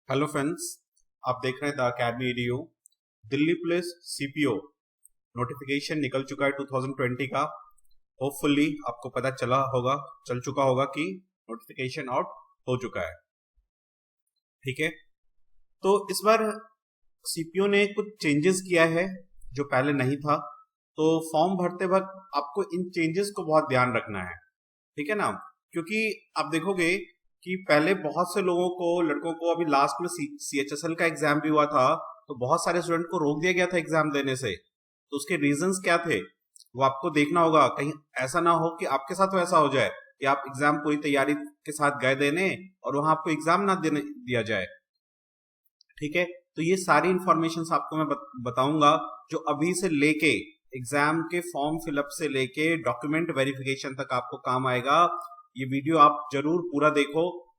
Hello friends, आप देख रहे हैं the academy ADU. Delhi police CPO notification निकल चुका है 2020 का। होपफुली आपको पता चल चुका होगा कि नोटिफिकेशन आउट हो चुका है। ठीक है, तो इस बार सीपीओ ने कुछ चेंजेस किया है जो पहले नहीं था। तो फॉर्म भरते वक्त आपको इन चेंजेस को बहुत ध्यान रखना है, ठीक है ना। क्योंकि आप देखोगे कि पहले बहुत से लोगों को, लड़कों को, अभी लास्ट में सीएचएसएल का एग्जाम भी हुआ था, तो बहुत सारे स्टूडेंट को रोक दिया गया था एग्जाम देने से। तो उसके रीजंस क्या थे वो आपको देखना होगा। कहीं ऐसा ना हो कि आपके साथ वैसा हो जाए कि आप एग्जाम पूरी तैयारी के साथ गए देने और वहां आपको एग्जाम ना देने दिया जाए। ठीक है, तो ये सारी इंफॉर्मेशन आपको मैं बताऊंगा जो अभी से लेके एग्जाम के फॉर्म फिलअप से लेके डॉक्यूमेंट वेरिफिकेशन तक आपको काम आएगा। ये वीडियो आप जरूर पूरा देखो,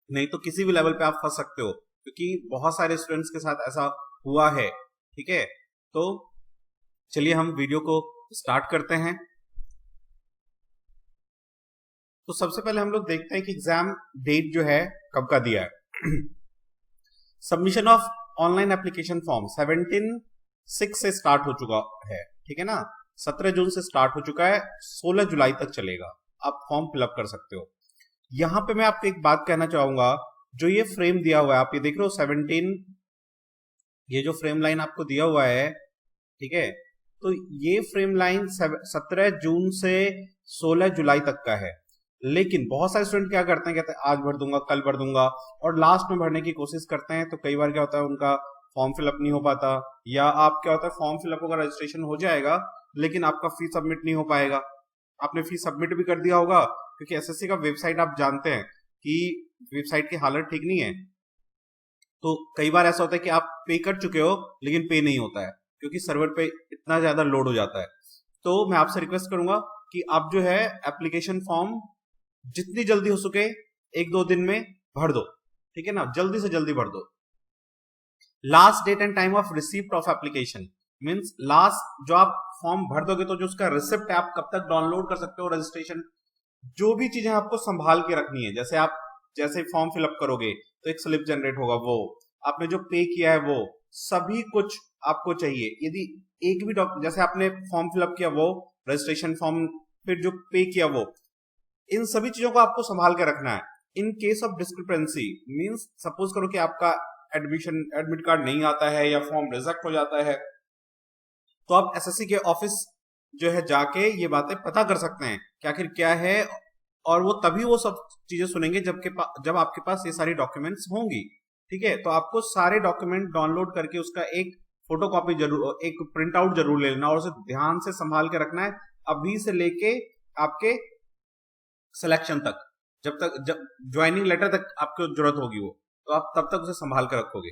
नहीं तो किसी भी लेवल पे आप फंस सकते हो, क्योंकि बहुत सारे स्टूडेंट्स के साथ ऐसा हुआ है। ठीक है, तो चलिए हम वीडियो को स्टार्ट करते हैं। तो सबसे पहले हम लोग देखते हैं कि एग्जाम डेट जो है कब का दिया है। Submission of online application form 17/6 से स्टार्ट हो चुका है। ठीक है ना, 17 जून से स्टार्ट हो चुका है, 16 जुलाई तक चलेगा। आप फॉर्म फिलअप कर सकते हो। यहां पे मैं आपको एक बात कहना चाहूंगा, जो ये फ्रेम दिया हुआ है, आप ये देख रहे हो 17, ये जो फ्रेम लाइन आपको दिया हुआ है, ठीक है, तो ये फ्रेम लाइन 17 जून से 16 जुलाई तक का है। लेकिन बहुत सारे स्टूडेंट क्या करते हैं, कहते हैं आज भर दूंगा, कल भर दूंगा, और लास्ट में भरने की कोशिश करते हैं। तो कई बार क्या होता है, उनका फॉर्म फिलअप नहीं हो पाता, या आप क्या होता है, फॉर्म फिलअप होगा, रजिस्ट्रेशन हो जाएगा, लेकिन आपका फीस सबमिट नहीं हो पाएगा। आपने फीस सबमिट भी कर दिया होगा, क्योंकि एसएससी का वेबसाइट आप जानते हैं कि वेबसाइट की हालत ठीक नहीं है। तो कई बार ऐसा होता है कि आप पे कर चुके हो लेकिन पे नहीं होता है, क्योंकि सर्वर पे इतना ज्यादा लोड हो जाता है। तो मैं आपसे रिक्वेस्ट करूंगा कि आप जो है एप्लीकेशन फॉर्म जितनी जल्दी हो सके 1-2 दिन में भर दो। ठीक है ना, जल्दी से जल्दी भर दो। Last date and time of receipt of application means last जो आप फॉर्म भर दोगे तो जो उसका रिसिप्ट है आप कब तक डाउनलोड कर सकते हो, रजिस्ट्रेशन, जो भी चीजें आपको संभाल के रखनी है। जैसे आप जैसे फॉर्म फिलअप करोगे तो एक स्लिप जनरेट होगा, वो आपने जो पे किया है वो सभी कुछ आपको चाहिए। यदि एक भी जैसे आपने फॉर्म फिलअप किया वो, रजिस्ट्रेशन फॉर्म, फिर जो पे किया वो, इन सभी चीजों को आपको संभाल के रखना है। In case of discrepancy means suppose करो कि आपका एडमिट कार्ड नहीं आता है या फॉर्म रिजेक्ट हो जाता है, तो आप एसएससी के ऑफिस जो है जाके ये बातें पता कर सकते हैं कि आखिर क्या है, और वो तभी वो सब चीजें सुनेंगे जब आपके पास ये सारी डॉक्यूमेंट्स होंगी। ठीक है, तो आपको सारे डॉक्यूमेंट डाउनलोड करके उसका एक फोटोकॉपी जरूर, एक प्रिंट आउट जरूर ले लेना, और उसे ध्यान से संभाल के रखना है अभी से लेके आपके सिलेक्शन तक, जब ज्वाइनिंग लेटर तक आपको जरूरत होगी वो, तो आप तब तक उसे संभाल कर रखोगे।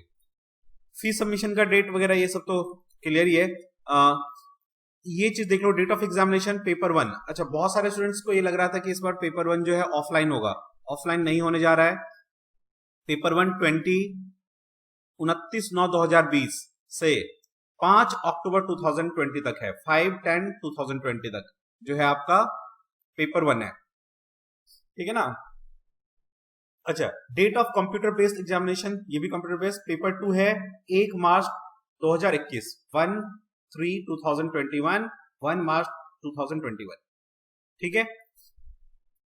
फीस सबमिशन का डेट वगैरह ये सब तो क्लियर ही है। ये चीज देख लो, डेट ऑफ एग्जामिनेशन पेपर 1। अच्छा, बहुत सारे स्टूडेंट्स को ये लग रहा था कि इस बार पेपर 1 जो है ऑफलाइन होगा। ऑफलाइन नहीं होने जा रहा है। पेपर 1 29/9/2020 से 5 अक्टूबर 2020 तक है। 5/10/2020 तक जो है आपका पेपर 1 है। ठीक है ना। अच्छा, date of computer based examination, ये भी कंप्यूटर बेस्ड। पेपर 2 है 1 मार्च 2021, 1/3/2021, 1 मार्च 2021। ठीक है।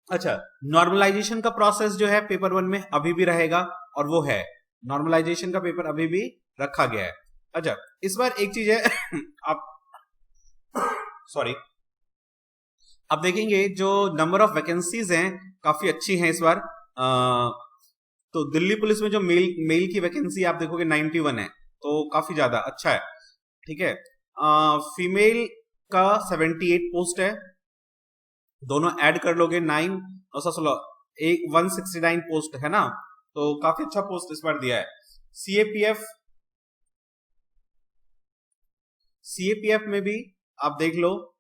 अच्छा, नॉर्मलाइजेशन का प्रोसेस जो है पेपर 1 में अभी भी रहेगा, और वो है नॉर्मलाइजेशन का पेपर अभी भी रखा गया है। अच्छा, इस बार एक चीज है आप सॉरी, आप देखेंगे जो नंबर ऑफ वैकेंसीज हैं काफी अच्छी हैं इस बार। तो दिल्ली पुलिस में जो मेल की वैकेंसी आप देखोगे 91 है, तो काफी ज्यादा अच्छा है। ठीक है, फीमेल का 78 पोस्ट है, दोनों ऐड कर लोगे 9 और 169 पोस्ट है ना, तो काफी अच्छा पोस्ट इस बार दिया है। सीएपीएफ में भी आप देख लो,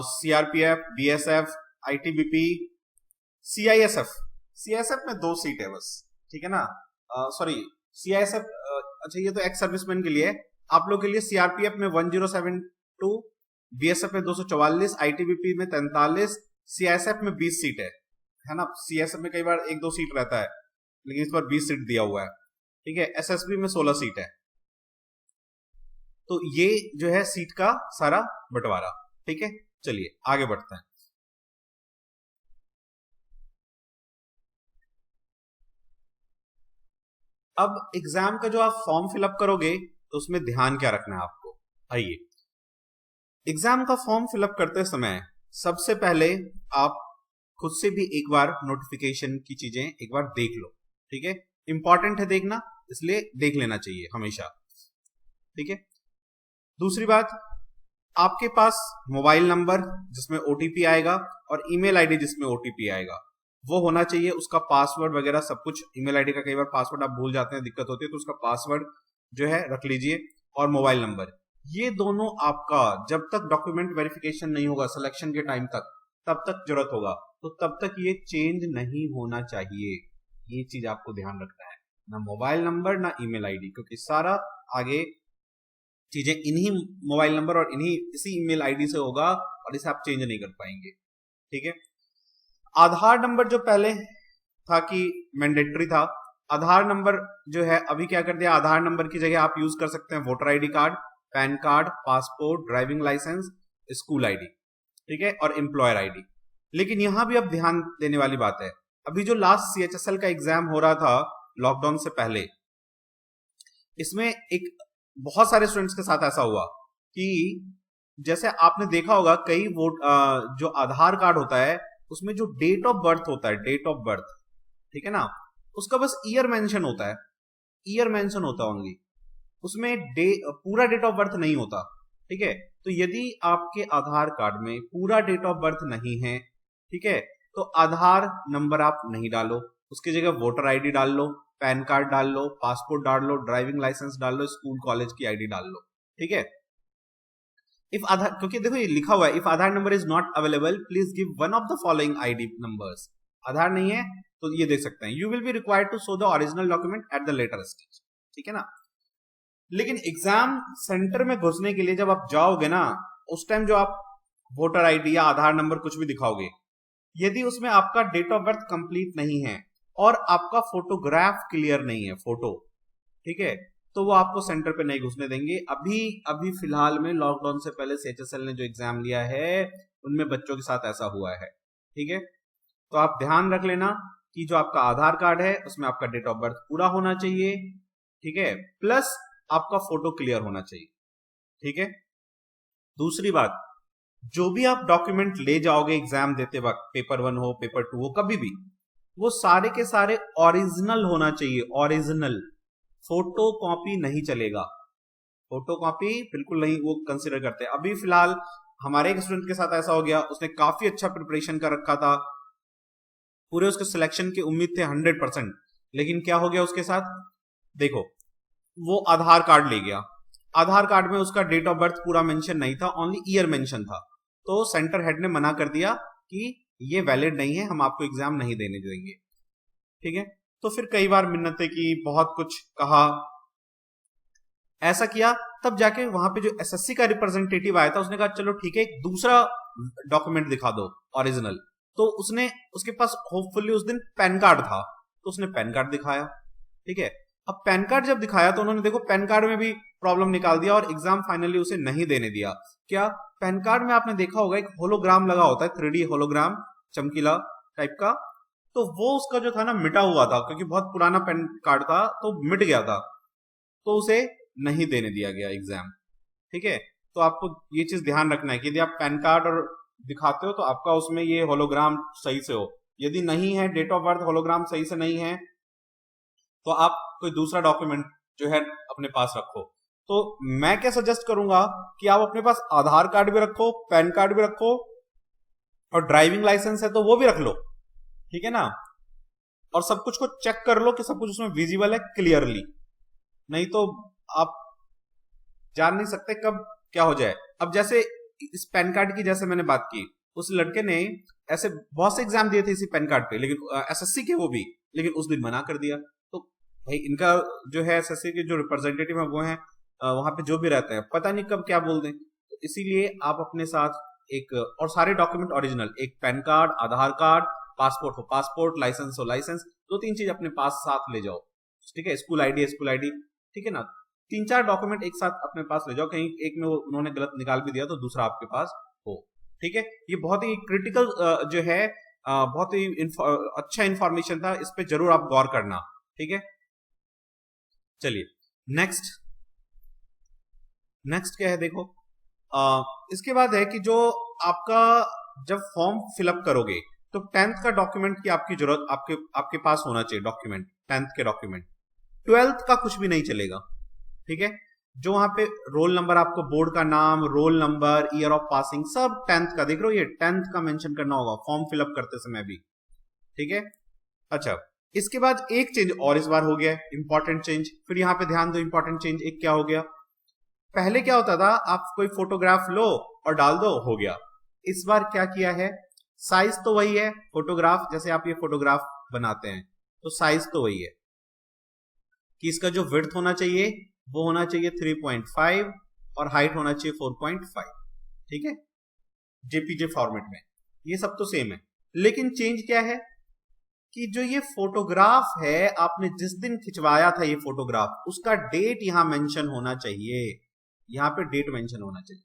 सीआरपीएफ, बीएसएफ, आईटीबीपी, सीआईएसएफ में 2 सीट है बस। ठीक है ना, सॉरी सीआईएसएफ, अच्छा ये तो एक्स सर्विसमैन के लिए। आप लोग के लिए सीआरपीएफ में 1072, बीएसएफ में 244, आईटीबीपी में 43, सीआईएसएफ में 20 सीट है ना। सीएसएफ में कई बार 1-2 सीट रहता है, लेकिन इस बार 20 सीट दिया हुआ है। ठीक है, एसएसबी में 16 सीट है। तो ये जो है सीट का सारा बंटवारा। ठीक है, चलिए आगे बढ़ते हैं। अब एग्जाम का जो आप फॉर्म फिलअप करोगे तो उसमें ध्यान क्या रखना है आपको, आइए। एग्जाम का फॉर्म फिलअप करते समय सबसे पहले आप खुद से भी एक बार नोटिफिकेशन की चीजें एक बार देख लो। ठीक है, इंपॉर्टेंट है देखना, इसलिए देख लेना चाहिए हमेशा। ठीक है, दूसरी बात, आपके पास मोबाइल नंबर जिसमें ओटीपी आएगा और ईमेल आईडी जिसमें ओटीपी आएगा वो होना चाहिए। उसका पासवर्ड वगैरह सब कुछ, ईमेल आईडी का कई बार पासवर्ड आप भूल जाते हैं, दिक्कत होती है, तो उसका पासवर्ड जो है रख लीजिए, और मोबाइल नंबर। ये दोनों आपका जब तक डॉक्यूमेंट वेरिफिकेशन नहीं होगा सिलेक्शन के टाइम तक, तब तक जरूरत होगा, तो तब तक ये चेंज नहीं होना चाहिए। ये चीज आपको ध्यान रखना है, ना मोबाइल नंबर ना ईमेल आईडी, क्योंकि सारा आगे चीजें इन्हीं मोबाइल नंबर और इन्हीं इसी ईमेल आईडी से होगा और इसे आप चेंज नहीं कर पाएंगे। ठीक है, आधार नंबर जो पहले था कि मैंडेटरी था, आधार नंबर जो है अभी क्या कर दिया, आधार नंबर की जगह आप यूज कर सकते हैं voter ID card, PAN card, passport, driving licence, school ID, ठीक है, और एम्प्लॉयर आईडी। लेकिन यहां भी अब ध्यान देने वाली बात है, अभी जो लास्ट सीएचएसएल का एग्जाम हो रहा था लॉकडाउन से पहले, इसमें एक बहुत सारे स्टूडेंट्स के साथ ऐसा हुआ कि जैसे आपने देखा होगा कई जो आधार कार्ड होता है उसमें जो डेट ऑफ बर्थ होता है, डेट ऑफ बर्थ, ठीक है ना, उसका बस ईयर मेंशन होता है, ईयर मेंशन होता है ओनली, उसमें पूरा डेट ऑफ बर्थ नहीं होता। ठीक है, तो यदि आपके आधार कार्ड में पूरा डेट ऑफ बर्थ नहीं है, ठीक है, तो आधार नंबर आप नहीं डालो, उसकी जगह वोटर आईडी डाल लो, पैन कार्ड डाल लो, पासपोर्ट डाल लो, ड्राइविंग लाइसेंस डाल लो, स्कूल कॉलेज की आईडी डाल लो। ठीक है, इफ आधार, क्योंकि देखो ये लिखा हुआ है if Aadhaar number is not available please give one of the following ID numbers. Aadhaar नहीं है तो ये देख सकते हैं, you will be required to show the original document at the later stage. ठीक है ना, लेकिन एग्जाम सेंटर में घुसने के लिए जब आप जाओगे ना, उस टाइम जो आप वोटर आईडी या आधार नंबर कुछ भी दिखाओगे, यदि उसमें आपका डेट ऑफ बर्थ कंप्लीट नहीं है और आपका फोटोग्राफ क्लियर नहीं है, फोटो, ठीक है, तो वो आपको सेंटर पे नहीं घुसने देंगे। अभी फिलहाल में लॉकडाउन से पहले सीएचएसएल ने जो एग्जाम लिया है उनमें बच्चों के साथ ऐसा हुआ है। ठीक है, तो आप ध्यान रख लेना कि जो आपका आधार कार्ड है उसमें आपका डेट ऑफ बर्थ पूरा होना चाहिए, ठीक है, प्लस आपका फोटो क्लियर होना चाहिए। ठीक है, दूसरी बात, जो भी आप डॉक्यूमेंट ले जाओगे एग्जाम देते वक्त, पेपर 1 हो पेपर 2 हो कभी भी, वो सारे के सारे ओरिजिनल होना चाहिए, ओरिजिनल। फोटो कॉपी नहीं चलेगा, फोटो कॉपी बिल्कुल नहीं वो कंसिडर करते। अभी फिलहाल हमारे एक स्टूडेंट के साथ ऐसा हो गया, उसने काफी अच्छा प्रिपरेशन कर रखा था, पूरे उसके सिलेक्शन की उम्मीद थे 100%, लेकिन क्या हो गया उसके साथ, देखो वो आधार कार्ड ले गया, आधार कार्ड में उसका डेट ऑफ बर्थ पूरा मेंशन नहीं था, ओनली ईयर मेंशन था, तो सेंटर हेड ने मना कर दिया कि ये वैलिड नहीं है, हम आपको एग्जाम नहीं देने देंगे। ठीक है, तो फिर कई बार मिन्नतें की, बहुत कुछ कहा, ऐसा किया, तब जाके वहां पे जो एसएससी का रिप्रेजेंटेटिव आया था उसने कहा चलो ठीक है एक दूसरा डॉक्यूमेंट दिखा दो ओरिजिनल, तो उसने, उसके पास होपफुली उस दिन पैन कार्ड था, तो उसने पैन कार्ड दिखाया। ठीक है, अब पैन कार्ड जब दिखाया तो उन्होंने देखो पैन कार्ड में भी प्रॉब्लम निकाल दिया और एग्जाम फाइनली उसे नहीं देने दिया। क्या, पैन कार्ड में आपने देखा होगा एक होलोग्राम लगा होता है, 3D होलोग्राम, चमकीला टाइप का, तो वो उसका जो था ना मिटा हुआ था, क्योंकि बहुत पुराना पैन कार्ड था तो मिट गया था, तो उसे नहीं देने दिया गया एग्जाम। ठीक है, तो आपको ये चीज ध्यान रखना है कि यदि आप पैन कार्ड और दिखाते हो तो आपका उसमें ये होलोग्राम सही से हो, यदि नहीं है डेट ऑफ बर्थ होलोग्राम सही से नहीं है तो आप कोई दूसरा डॉक्यूमेंट जो है अपने पास रखो। तो मैं क्या सजेस्ट करूंगा कि आप अपने पास आधार कार्ड भी रखो, पैन कार्ड भी रखो, और ड्राइविंग लाइसेंस है तो वो भी रख लो। ठीक है ना, और सब कुछ को चेक कर लो कि सब कुछ उसमें विजिबल है क्लियरली, नहीं तो आप जान नहीं सकते कब क्या हो जाए। अब जैसे इस पैन कार्ड की जैसे मैंने बात की, उस लड़के ने ऐसे बहुत से एग्जाम दिए थे इसी पैन कार्ड पे, लेकिन एसएससी के वो भी, लेकिन उस दिन मना कर दिया। तो भाई इनका जो है एसएससी के जो रिप्रेजेंटेटिव है वो है वहां पे जो भी रहते हैं, पता नहीं कब क्या बोल दें, तो इसीलिए आप अपने साथ एक और सारे डॉक्यूमेंट ओरिजिनल, एक पैन कार्ड, आधार कार्ड, पासपोर्ट हो पासपोर्ट, लाइसेंस हो लाइसेंस, 2-3 चीज अपने पास साथ ले जाओ। ठीक है, स्कूल आईडी, ठीक है ना। 3-4 डॉक्यूमेंट एक साथ अपने पास ले जाओ, कहीं एक में उन्होंने गलत निकाल भी दिया तो दूसरा आपके पास हो, ठीक है। ये बहुत ही क्रिटिकल जो है बहुत ही अच्छा इंफॉर्मेशन था, इस पे जरूर आप गौर करना, ठीक है। चलिए नेक्स्ट क्या है देखो, इसके बाद है कि जो आपका जब फॉर्म फिलअप करोगे तो 10th का डॉक्यूमेंट की आपकी जरूरत आपके पास होना चाहिए, डॉक्यूमेंट 10th के डॉक्यूमेंट। 12th का कुछ भी नहीं चलेगा, ठीक है। जो वहां पे रोल नंबर, आपको बोर्ड का नाम, roll number, year of passing, सब 10th का देख रहे हो, ये 10th का मेंशन करना होगा फॉर्म फिलअप करते समय भी, ठीक है। अच्छा, इसके बाद एक चेंज और इस बार हो गया, इंपॉर्टेंट चेंज। फिर यहां पे ध्यान दो, इंपॉर्टेंट चेंज एक क्या हो गया, पहले क्या होता था, आप कोई फोटोग्राफ लो और डाल दो, हो गया। इस बार क्या किया है, साइज तो वही है, फोटोग्राफ जैसे आप ये फोटोग्राफ बनाते हैं तो साइज तो वही है कि इसका जो विड्थ होना चाहिए वो होना चाहिए 3.5 और हाइट होना चाहिए 4.5, ठीक है, जेपीजे फॉर्मेट में। ये सब तो सेम है, लेकिन चेंज क्या है कि जो ये फोटोग्राफ है, आपने जिस दिन खिंचवाया था ये फोटोग्राफ, उसका डेट यहां मेंशन होना चाहिए, यहां पे डेट मेंशन होना चाहिए,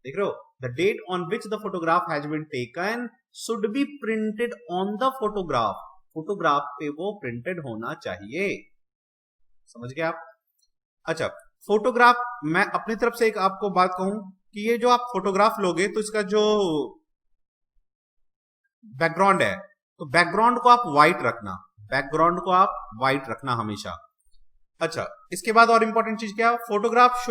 देख रहे हो, the date on which the photograph has been taken should be printed on the photograph, photograph पे वो प्रिंटेड होना चाहिए, समझ गए आप। अच्छा, फोटोग्राफ, मैं अपनी तरफ से एक आपको बात कहूं कि ये जो आप फोटोग्राफ लोगे तो इसका जो बैकग्राउंड है, तो बैकग्राउंड को आप व्हाइट रखना, बैकग्राउंड को आप व्हाइट रखना हमेशा। अच्छा, इसके बाद और इंपॉर्टेंट चीज क्या, photograph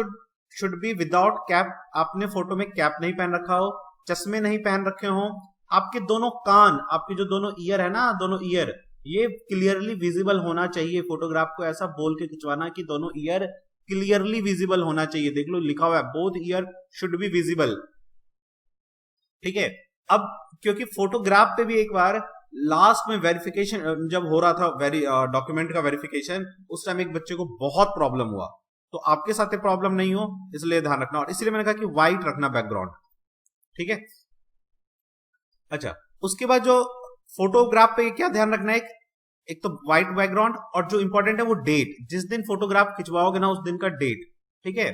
should be without cap, आपने फोटो में कैप नहीं पहन रखा हो, चश्मे नहीं पहन रखे हो, आपके दोनों कान, आपके जो दोनों ईयर है ना, दोनों ईयर ये क्लियरली विजिबल होना चाहिए। फोटोग्राफ को ऐसा बोल के खिंचवाना कि दोनों ईयर क्लियरली विजिबल होना चाहिए, देख लो लिखा हुआ है, both year should be visible, ठीक है। अब क्योंकि फोटोग्राफ पे भी एक बार लास्ट में वेरिफिकेशन जब हो रहा था, डॉक्यूमेंट का वेरिफिकेशन, उस टाइम एक बच्चे को बहुत प्रॉब्लम हुआ, तो आपके साथ प्रॉब्लम नहीं हो इसलिए ध्यान रखना, और इसलिए मैंने कहा कि व्हाइट रखना बैकग्राउंड, ठीक है। अच्छा, उसके बाद जो फोटोग्राफ पे क्या ध्यान रखना है, एक तो व्हाइट बैकग्राउंड, और जो इंपॉर्टेंट है वो डेट, जिस दिन फोटोग्राफ खिंचवाओगे ना उस दिन का डेट, ठीक है,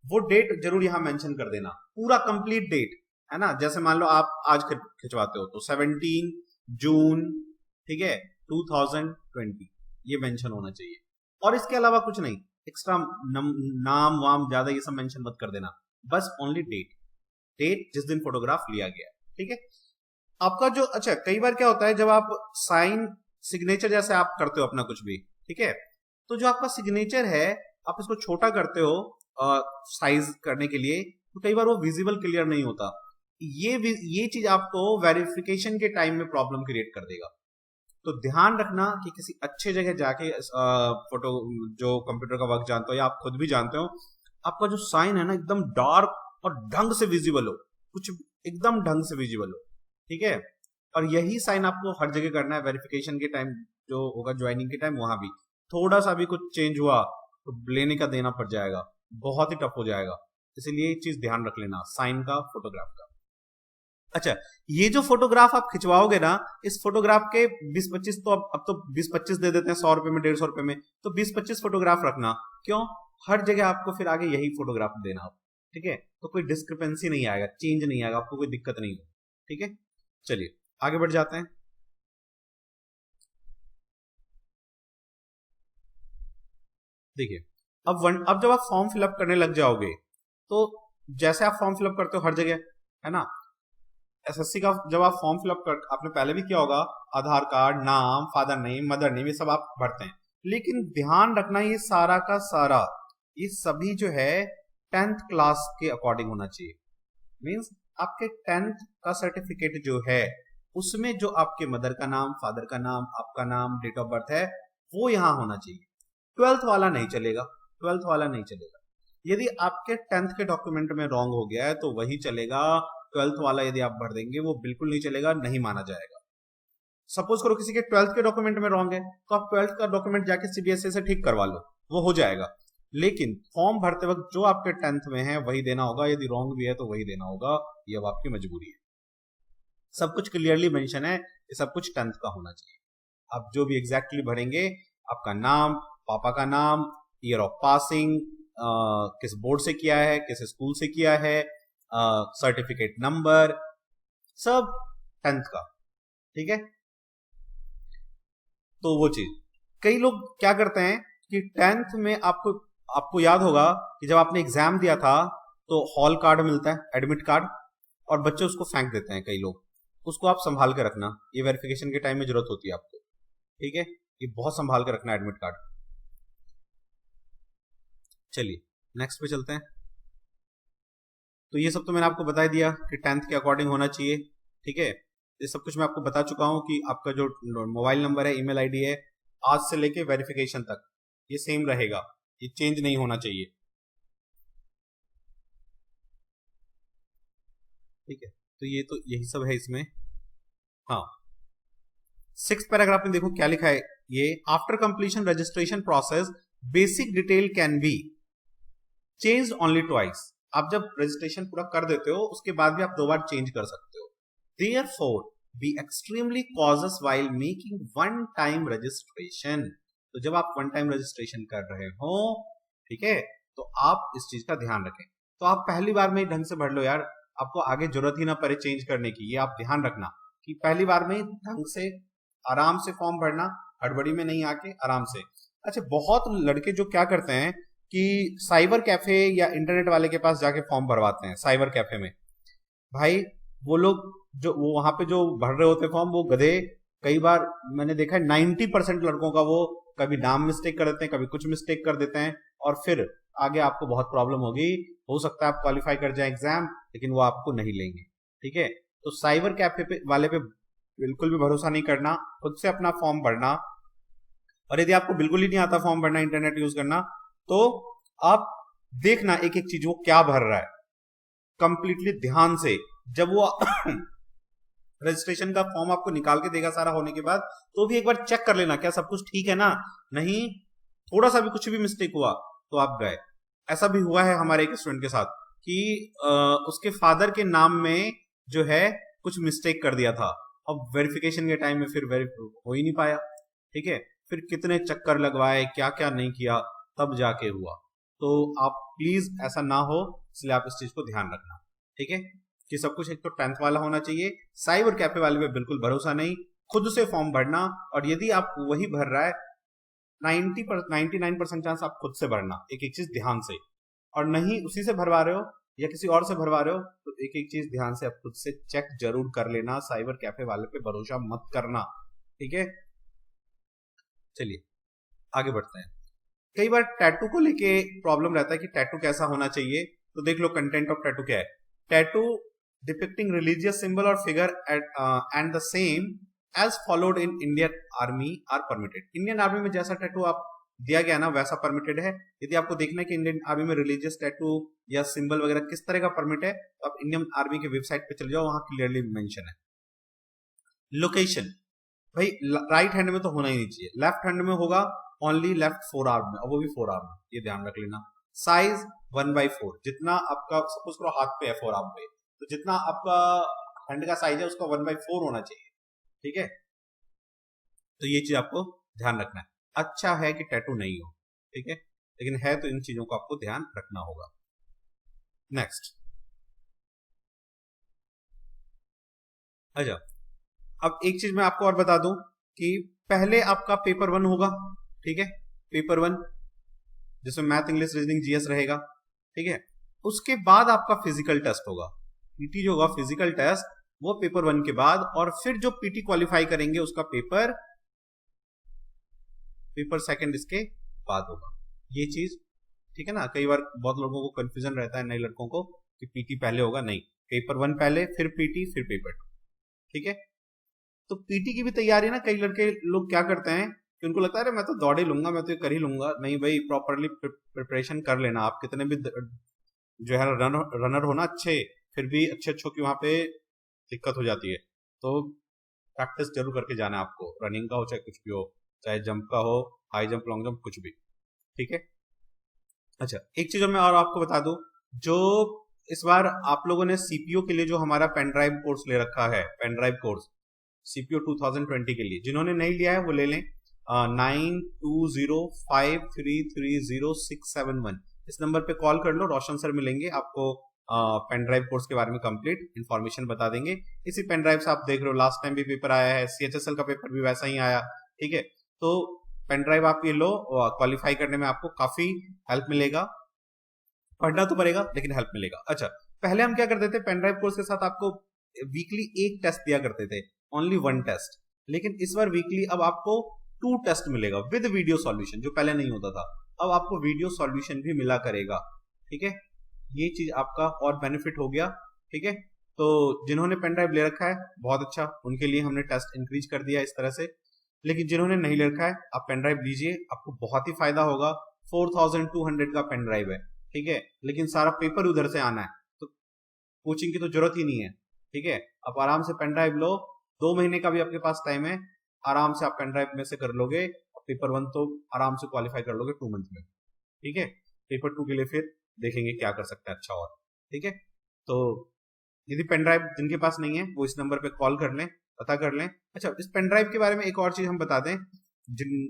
वो डेट जरूर यहां मेंशन कर देना, पूरा कंप्लीट डेट, है ना। जैसे मान लो आप आज खिंचवाते हो तो 17 जून, ठीक है, 2020 ये मेंशन होना चाहिए, और इसके अलावा कुछ नहीं, एक्स्ट्रा नाम वाम ज्यादा ये सब मेंशन मत कर देना, बस ओनली डेट जिस दिन फोटोग्राफ लिया गया, ठीक है। आपका जो, अच्छा कई बार क्या होता है जब आप साइन सिग्नेचर जैसे आप करते हो अपना कुछ भी, ठीक है, तो जो आपका सिग्नेचर है आप इसको छोटा करते हो साइज करने के लिए, तो कई बार वो विजिबल क्लियर नहीं होता, ये चीज आपको वेरिफिकेशन के टाइम में प्रॉब्लम क्रिएट कर देगा। तो ध्यान रखना कि किसी अच्छे जगह जाके फोटो, जो कंप्यूटर का वर्क जानते हो या आप खुद भी जानते हो, आपका जो साइन है ना एकदम डार्क और ढंग से विजिबल हो, कुछ एकदम ढंग से विजिबल हो, ठीक है। और यही साइन आपको हर जगह करना है, वेरिफिकेशन के टाइम जो होगा, ज्वाइनिंग के टाइम, वहां भी थोड़ा सा भी कुछ चेंज हुआ तो लेने का देना पड़ जाएगा, बहुत ही टफ हो जाएगा, इसलिए एक चीज ध्यान रख लेना साइन का, फोटोग्राफ का। अच्छा, ये जो फोटोग्राफ आप खिंचवाओगे ना, इस फोटोग्राफ के 20-25 तो अब तो 20-25 दे देते हैं, 100 रुपए में, 150 रुपए में, तो 20-25 फोटोग्राफ रखना, क्यों, हर जगह आपको फिर आगे यही फोटोग्राफ देना, ठीक है, तो कोई डिस्क्रिपेंसी नहीं आएगा, चेंज नहीं आएगा, आपको कोई दिक्कत नहीं हो, ठीक है। चलिए आगे बढ़ जाते हैं। देखिए, अब जब आप फॉर्म फिलअप करने लग जाओगे तो जैसे आप फॉर्म फिलअप करते हो हर जगह, है ना, एसएससी का जब आप फॉर्म फिलअप कर, आपने पहले भी किया होगा, आधार कार्ड, नाम, फादर नेम, मदर नेम, ये सब आप भरते हैं, लेकिन ध्यान रखना ये सारा का सारा, ये सभी जो है 10th क्लास के अकॉर्डिंग होना चाहिए। मींस आपके 10th का सर्टिफिकेट जो है उसमें जो आपके मदर का नाम, फादर का नाम, आपका नाम, डेट ऑफ बर्थ है, वो यहां होना चाहिए। 12th वाला नहीं चलेगा, 12th वाला नहीं चलेगा। यदि आपके 10th के डॉक्यूमेंट में रॉन्ग हो गया है तो वही चलेगा, 12th वाला यदि आप भर देंगे वो बिल्कुल नहीं चलेगा, नहीं माना जाएगा। सपोज करो किसी के 12th के डॉक्यूमेंट में रॉन्ग है तो आप 12th का डॉक्यूमेंट जाके सीबीएसई से ठीक करवा लो, वो हो जाएगा, लेकिन फॉर्म भरते वक्त जो आपके 10th में है वही देना होगा, यदि रॉन्ग भी है तो वही देना होगा, ये अब आपकी मजबूरी है। सब कुछ क्लियरली मेंशन है, ये सब कुछ 10th का होना चाहिए। आप जो भी एग्जैक्टली भरेंगे आपका नाम, पापा का नाम, ईयर ऑफ पासिंग, किस बोर्ड से किया है, किस स्कूल से किया है, सर्टिफिकेट नंबर, सब 10th का, ठीक है। तो वो चीज कई लोग क्या करते हैं कि 10th में आपको याद होगा कि जब आपने एग्जाम दिया था तो हॉल कार्ड मिलता है, एडमिट कार्ड, और बच्चे उसको फेंक देते हैं कई लोग। उसको आप संभाल के रखना, ये वेरिफिकेशन के टाइम में जरूरत होती है आपको, ठीक है। ये बहुत संभाल के रखना एडमिट कार्ड। चलिए नेक्स्ट पे चलते हैं। तो ये सब तो मैंने आपको बता दिया कि 10th के अकॉर्डिंग होना चाहिए, ठीक है। ये सब कुछ मैं आपको बता चुका हूं कि आपका जो मोबाइल नंबर है, ईमेल आईडी है, आज से लेके वेरिफिकेशन तक ये सेम रहेगा, ये चेंज नहीं होना चाहिए, ठीक है। तो ये तो यही सब है इसमें। हाँ, 6th पैराग्राफ में देखो क्या लिखा है, ये after completion registration process basic detail can be change only twice. आप जब रजिस्ट्रेशन पूरा कर देते हो उसके बाद भी आप 2 बार चेंज कर सकते हो। Therefore, be extremely cautious while making one time registration। तो जब आप वन टाइम रजिस्ट्रेशन कर रहे हो, ठीक है, तो आप इस चीज का ध्यान रखें। तो आप पहली बार में ही ढंग से भर लो यार, आपको आगे जरूरत ही ना पड़े चेंज करने की। ये आप ध्यान रखना कि पहली बार में ढंग से आराम से फॉर्म भरना, हड़बड़ी में नहीं आके आराम से। अच्छा, बहुत लड़के जो क्या करते हैं कि साइबर कैफे या इंटरनेट वाले के पास जाके फॉर्म भरवाते हैं। साइबर कैफे में भाई वो लोग जो वो वहां पे जो भर रहे होते फॉर्म, वो गधे, कई बार मैंने देखा है 90% लड़कों का वो कभी नाम मिस्टेक कर देते हैं, कभी कुछ मिस्टेक कर देते हैं, और फिर आगे आपको बहुत प्रॉब्लम होगी। हो सकता है आप क्वालिफाई कर जाए एग्जाम, लेकिन वो आपको नहीं लेंगे, ठीक है। तो साइबर कैफे पे वाले पे बिल्कुल भी भरोसा नहीं करना, खुद से अपना फॉर्म भरना। और यदि आपको बिल्कुल ही नहीं आता फॉर्म भरना, इंटरनेट यूज करना, तो आप देखना एक एक चीज वो क्या भर रहा है कंप्लीटली ध्यान से। जब वो रजिस्ट्रेशन का फॉर्म आपको निकाल के देगा सारा होने के बाद, तो भी एक बार चेक कर लेना क्या सब कुछ ठीक है ना। नहीं, थोड़ा सा भी कुछ भी मिस्टेक हुआ तो आप गए। ऐसा भी हुआ है हमारे एक स्टूडेंट के साथ कि उसके फादर के नाम में जो है कुछ मिस्टेक कर दिया था। अब वेरिफिकेशन के टाइम में फिर हो ही नहीं पाया, ठीक है। फिर कितने चक्कर लगवाए, क्या क्या नहीं किया, तब जाके हुआ। तो आप प्लीज ऐसा ना हो, इसलिए आप इस चीज को ध्यान रखना, ठीक है, कि सब कुछ एक तो 10th वाला होना चाहिए। साइबर कैफे वाले पे बिल्कुल भरोसा नहीं, खुद से फॉर्म भरना। और यदि आप वही भर रहा है, 99% चांस आप खुद से भरना, एक एक चीज ध्यान से। और नहीं उसी से भरवा रहे हो या किसी और से भरवा रहे हो, तो एक एक चीज ध्यान से आप खुद से चेक जरूर कर लेना। साइबर कैफे वाले पे भरोसा मत करना, ठीक है। चलिए आगे बढ़ते हैं। कई बार टैटू को लेके प्रॉब्लम रहता है कि टैटू कैसा होना चाहिए। तो देख लो कंटेंट ऑफ टैटू क्या है। टैटू डिपिक्टिंग रिलीजियस सिंबल और figure and the same as followed in Indian army are permitted. Indian army में जैसा टैटू आप दिया गया ना वैसा परमिटेड है। यदि आपको देखना है कि इंडियन आर्मी में रिलीजियस टैटू या सिंबल वगैरह किस तरह का परमिट है, तो आप इंडियन आर्मी की वेबसाइट पे चले जाओ, वहां क्लियरली मेंशन है। लोकेशन भाई राइट हैंड में तो होना ही नहीं चाहिए, लेफ्ट हैंड में होगा ओनली लेफ्ट फोर आर्म में, और वो भी फोर आर्म में, ये ध्यान रख लेना। साइज 1/4, जितना आपका सपोज करो हाथ पे है फोर आर्म पे, तो जितना आपका हैंड का साइज है उसका 1/4 होना चाहिए, ठीक है। तो ये चीज आपको ध्यान रखना है। अच्छा है कि टैटू नहीं हो, ठीक है, लेकिन है तो इन चीजों को आपको ध्यान रखना होगा। नेक्स्ट, अच्छा अब एक चीज मैं आपको और बता दूं कि पहले आपका पेपर 1 होगा, ठीक है, पेपर 1 जिसमें मैथ, इंग्लिश, रीजनिंग, जीएस रहेगा, ठीक है। उसके बाद आपका फिजिकल टेस्ट होगा, पीटी जो होगा फिजिकल टेस्ट, वो पेपर 1 के बाद। और फिर जो पीटी क्वालिफाई करेंगे उसका पेपर 2 इसके बाद होगा। ये चीज ठीक है ना। कई बार बहुत लोगों को कंफ्यूजन रहता है, नए लड़कों को, कि पीटी पहले होगा। नहीं, पेपर 1 पहले, फिर पीटी, फिर पेपर 2, ठीक है। तो पीटी की भी तैयारी ना, कई लड़के लोग क्या करते हैं कि उनको लगता है अरे मैं तो दौड़ ही लूंगा, मैं तो कर ही लूंगा। नहीं भाई, प्रॉपरली प्रिपरेशन कर लेना। आप कितने भी जो है रनर हो ना अच्छे, फिर भी अच्छों की वहां पे दिक्कत हो जाती है। तो प्रैक्टिस जरूर करके जाना है आपको, रनिंग का हो चाहे कुछ भी हो, चाहे जंप का हो, हाई जंप, लॉन्ग जंप, कुछ भी, ठीक है। अच्छा एक चीज मैं और आपको बता दूं, जो इस बार आप लोगों ने सीपीओ के लिए जो हमारा पेन ड्राइव कोर्स ले रखा है, पेन ड्राइव कोर्स सीपीओ 2020 के लिए, जिन्होंने नहीं लिया है वो ले लें। 9205330671। इस नंबर पे कॉल कर लो, रोशन सर मिलेंगे, आपको पेन ड्राइव कोर्स के बारे में कंप्लीट इन्फॉर्मेशन बता देंगे। इसी पेन ड्राइव से आप देख रहे हो लास्ट टाइम भी पेपर आया है, CHSL का पेपर भी वैसा ही आया, ठीक है। तो पेन ड्राइव आप ये लो, क्वालिफाई करने में आपको काफी हेल्प मिलेगा। पढ़ना तो पड़ेगा लेकिन हेल्प मिलेगा। अच्छा, पहले हम क्या करते थे, पेन ड्राइव कोर्स के साथ आपको वीकली एक टेस्ट दिया करते थे, ओनली 1 टेस्ट, लेकिन इस बार वीकली अब आपको 2 टेस्ट मिलेगा विद वीडियो सॉल्यूशन, जो पहले नहीं होता था। अब आपको वीडियो सॉल्यूशन भी मिला करेगा, ठीक है। ये चीज आपका और बेनिफिट हो गया, ठीक है। तो जिन्होंने पेन ड्राइव ले रखा है बहुत अच्छा, उनके लिए हमने टेस्ट इंक्रीज कर दिया इस तरह से। लेकिन जिन्होंने नहीं ले रखा है, आप पेन ड्राइव लीजिए, आपको बहुत ही फायदा होगा। 4200 का पेन ड्राइव है, ठीक है, लेकिन सारा पेपर उधर से आना है, तो कोचिंग की तो जरूरत ही नहीं है, ठीक है। आप आराम से पेन ड्राइव लो, 2 महीने का भी आपके पास टाइम है, आराम से आप पेन ड्राइव में से कर लोगे। पेपर 1 तो आराम से क्वालिफाई कर लोगे 2 मंथ में, ठीक है। पेपर 2 के लिए फिर देखेंगे क्या कर सकते हैं अच्छा और, ठीक है। तो यदि पेन ड्राइव जिनके पास नहीं है वो इस नंबर पे कॉल कर लें, पता कर लें। अच्छा, इस पेन ड्राइव के बारे में एक और चीज हम बता दें जिन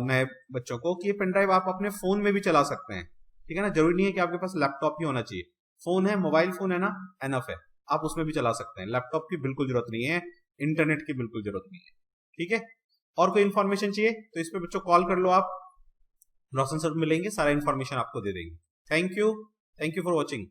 नए बच्चों को, कि ये पेन ड्राइव आप अपने फोन में भी चला सकते हैं, ठीक है ना। जरूरी नहीं है कि आपके पास लैपटॉप ही होना चाहिए, फोन है, मोबाइल फोन है ना, एनफ है, आप उसमें भी चला सकते हैं। लैपटॉप की बिल्कुल जरूरत नहीं है, इंटरनेट की बिल्कुल जरूरत नहीं है, ठीक है। और कोई इन्फॉर्मेशन चाहिए तो इस पे बच्चों कॉल कर लो आप, रोशन सर मिलेंगे, सारा इन्फॉर्मेशन आपको दे देंगे। Thank you for watching.